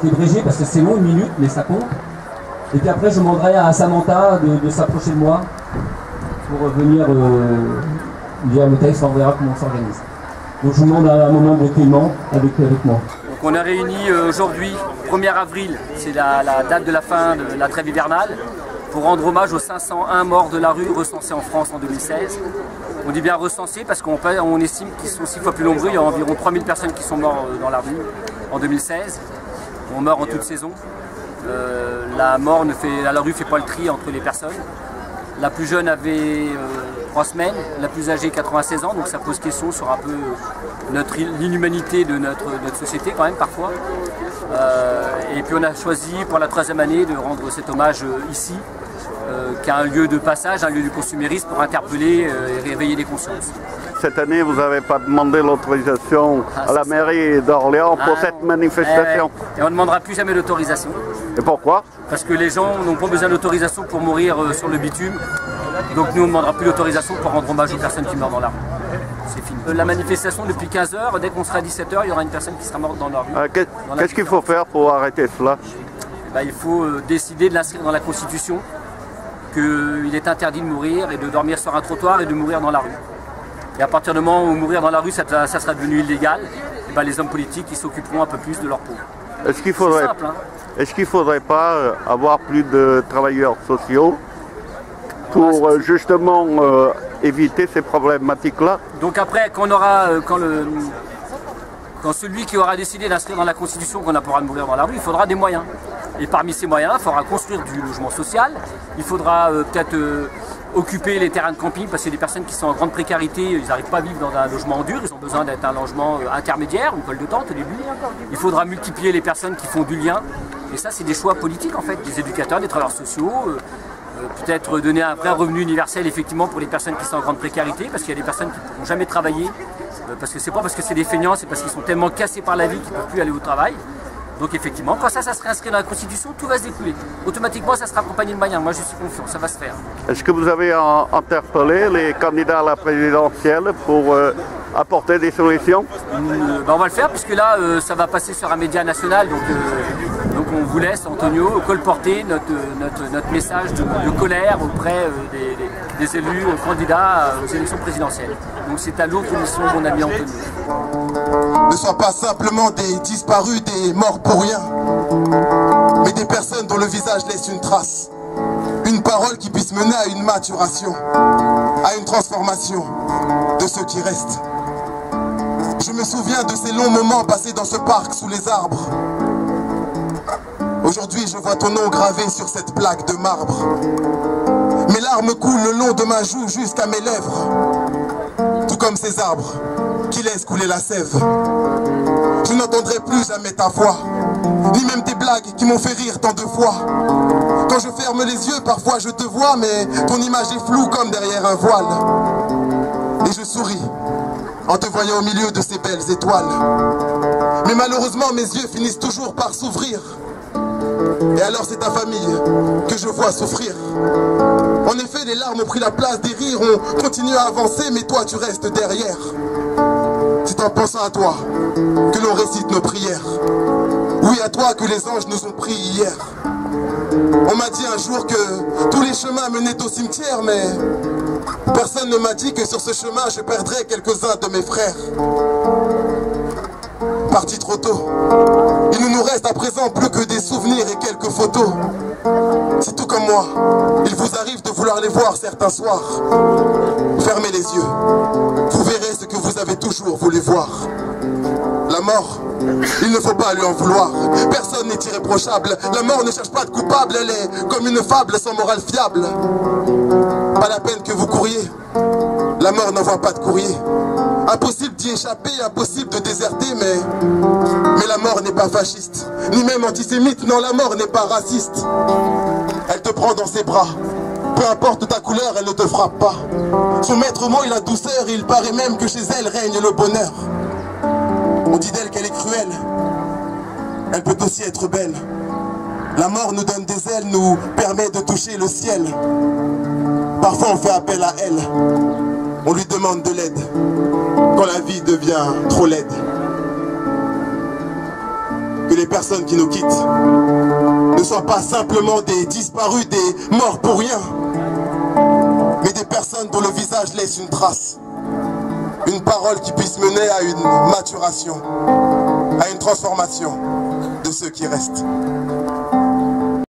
appeler Brigitte parce que c'est long, 1 minute, mais ça compte. Et puis après, je demanderai à Samantha de s'approcher de moi pour venir lire le texte, on verra comment on s'organise. Donc je vous demande un moment de recueillement avec moi. Donc on est réunis aujourd'hui, 1er avril, c'est la date de la fin de la trêve hivernale, pour rendre hommage aux 501 morts de la rue recensés en France en 2016. On dit bien recensés parce qu'on estime qu'ils sont 6 fois plus nombreux. Il y a environ 3000 personnes qui sont mortes dans la rue en 2016. On meurt en toute saison. La rue ne fait pas le tri entre les personnes. La plus jeune avait 3 semaines, la plus âgée 96 ans, donc ça pose question sur un peu l'inhumanité de notre société quand même parfois. Et puis on a choisi pour la 3e année de rendre cet hommage ici, qui est un lieu de passage, un lieu du consumérisme pour interpeller et réveiller les consciences. Cette année, vous n'avez pas demandé l'autorisation à la mairie d'Orléans pour cette manifestation. Et on ne demandera plus jamais l'autorisation. Et pourquoi? Parce que les gens n'ont pas besoin d'autorisation pour mourir sur le bitume. Donc nous, on ne demandera plus l'autorisation pour rendre hommage aux personnes qui meurent dans la rue. C'est fini. La manifestation depuis 15 h, dès qu'on sera à 17 h, il y aura une personne qui sera morte dans la rue. Qu'est-ce qu'il faut faire pour arrêter cela? Il faut décider de l'inscrire dans la Constitution, qu'il est interdit de mourir et de dormir sur un trottoir et de mourir dans la rue. Et à partir du moment où mourir dans la rue, ça sera devenu illégal, et les hommes politiques ils s'occuperont un peu plus de leur peau. Est-ce qu'il ne faudrait pas avoir plus de travailleurs sociaux pour justement éviter ces problématiques-là? Donc après, quand celui qui aura décidé d'inscrire dans la Constitution qu'on n'a pas le droit de mourir dans la rue, il faudra des moyens. Et parmi ces moyens, il faudra construire du logement social, il faudra peut-être occuper les terrains de camping parce que des personnes qui sont en grande précarité, ils n'arrivent pas à vivre dans un logement dur, ils ont besoin d'être un logement intermédiaire, une colle de tente au début. Il faudra multiplier les personnes qui font du lien. Et ça, c'est des choix politiques en fait, des éducateurs, des travailleurs sociaux. Peut-être donner un vrai revenu universel effectivement pour les personnes qui sont en grande précarité, parce qu'il y a des personnes qui ne pourront jamais travailler, parce que c'est pas parce que c'est des feignants, c'est parce qu'ils sont tellement cassés par la vie qu'ils ne peuvent plus aller au travail. Donc effectivement, quand ça sera inscrit dans la Constitution, tout va se découler. Automatiquement, ça sera accompagné de moyens. Moi, je suis confiant, ça va se faire. Est-ce que vous avez interpellé les candidats à la présidentielle pour apporter des solutions? On va le faire, puisque là, ça va passer sur un média national. Donc on vous laisse, Antonio, colporter notre message de colère auprès des élus candidats aux élections présidentielles. Donc c'est à l'autre mission, mon ami Antonio. Ne soient pas simplement des disparus, des morts pour rien, mais des personnes dont le visage laisse une trace. Une parole qui puisse mener à une maturation, à une transformation de ceux qui restent. Je me souviens de ces longs moments passés dans ce parc sous les arbres. Aujourd'hui, je vois ton nom gravé sur cette plaque de marbre. Mes larmes coulent le long de ma joue jusqu'à mes lèvres, tout comme ces arbres qui laissent couler la sève. Je n'entendrai plus jamais ta voix, ni même tes blagues qui m'ont fait rire tant de fois. Quand je ferme les yeux, parfois je te vois, mais ton image est floue comme derrière un voile. Et je souris en te voyant au milieu de ces belles étoiles. Mais malheureusement, mes yeux finissent toujours par s'ouvrir. Et alors c'est ta famille que je vois souffrir. En effet, les larmes ont pris la place des rires, on continue à avancer, mais toi tu restes derrière. C'est en pensant à toi que l'on récite nos prières. Oui, à toi que les anges nous ont pris hier. On m'a dit un jour que tous les chemins menaient au cimetière, mais personne ne m'a dit que sur ce chemin je perdrais quelques-uns de mes frères. Parti trop tôt, il ne nous reste à présent plus que des souvenirs et quelques photos. C'est tout comme moi, il vous arrive de vouloir les voir certains soirs. Fermez les yeux, vous verrez ce que vous avez toujours voulu voir. La mort, il ne faut pas lui en vouloir. Personne n'est irréprochable. La mort ne cherche pas de coupable. Elle est comme une fable sans morale fiable. Pas la peine que vous couriez. La mort n'envoie pas de courrier. Impossible d'y échapper, impossible de déserter, mais la mort n'est pas fasciste, ni même antisémite. Non, la mort n'est pas raciste. Elle te prend dans ses bras. Peu importe ta couleur, elle ne te frappe pas. Son maître mot est la douceur. Il paraît même que chez elle règne le bonheur. On dit d'elle qu'elle est cruelle. Elle peut aussi être belle. La mort nous donne des ailes, nous permet de toucher le ciel. Parfois on fait appel à elle. On lui demande de l'aide quand la vie devient trop laide. que les personnes qui nous quittent ne soient pas simplement des disparus, des morts pour rien, mais des personnes dont le visage laisse une trace. Une parole qui puisse mener à une maturation, à une transformation de ceux qui restent.